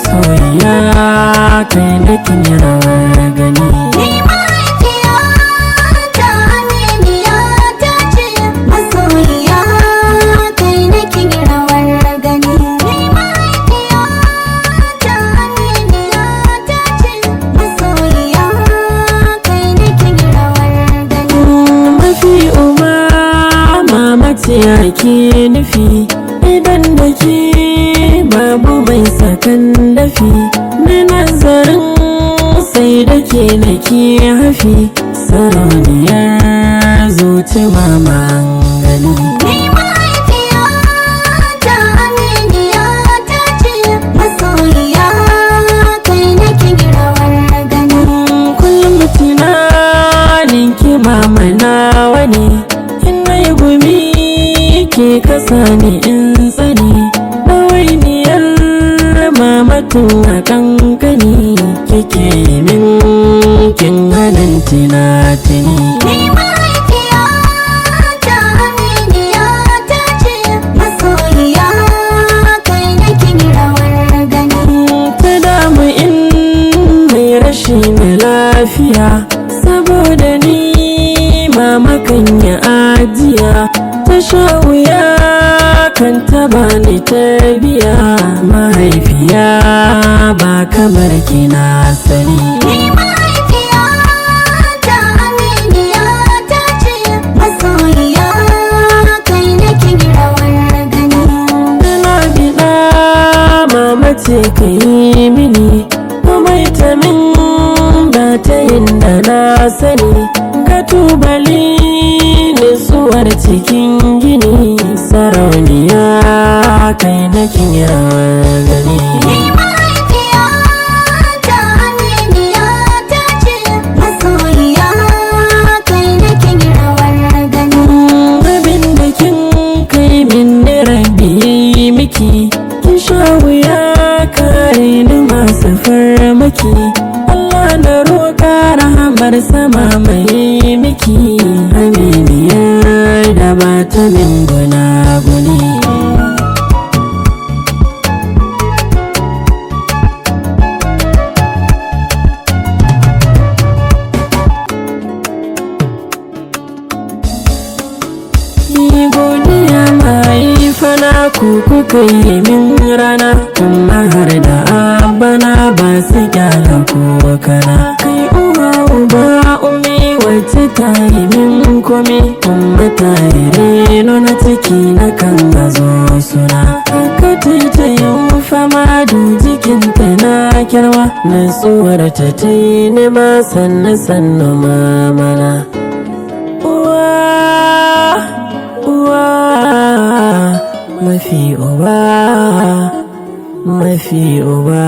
masoyiya kai da kin yi rawar gani. Ni mahaifiya ta aminiya ta ce masoyiya kai da kin yi rawar gani. Ni mahaifiya ta aminiya ta ce masoyiya kai da kin yi rawar gani. Mafi uba mama ce ake nufi, idan da ke babu mai sakan dafi. Na nazarin sai da ke nake hafi, sarauniyar zuci mama gani. Ni mahaifiya ta aminiya ta ce masoyiya kai da kin yi rawar gani. Kullum tunanin ki mama nawa ne, in nayi gumi ke kasa ni in tsani. Ɗawainiyar mamatun a kankani kike min kin hanan tinatini. Ni mahaifiya ta aminiya ta ce masoyiya kai da kin yi rawar gani. Ta damu in mai rashin lafiya, saboda ni mama kan yi ajiya. Ta sha wuya kan taba ni tarbiya, mahaifiya ba kamar kina sani. Ni mahaifiya ta aminiya ta ce masoyiya kai da kin yi rawar gani. Ina biɗa mama ce ka yi mini, kuma ita min ba ta yin da na sani. Ga tubali nutsuwar cikin gini, sarauniya kai da kin yi rawar gani. Ni mahaifiya ta aminiya ta ce masoyiya kai da kin yi rawar gani. Abin da kin kai min da rabi miki, kin sha wuya kare ni masu farmaki. Allah na roƙa rahamar sama mai miki, aminiyar da ba ta min gunaguni. Godiya mai fana ku kuka yi min rana, kuma har da abana ba su kyala ko kana. Kai uwa uba umi wacce ta yi min komi, kuma ta yi reno na ciki na kan gazo suna. Haka ta yin fama du jikinta na kyarwa, natsuwar ta yi nema sannu sannu mamana. Uwa mafi uba, mafi uba.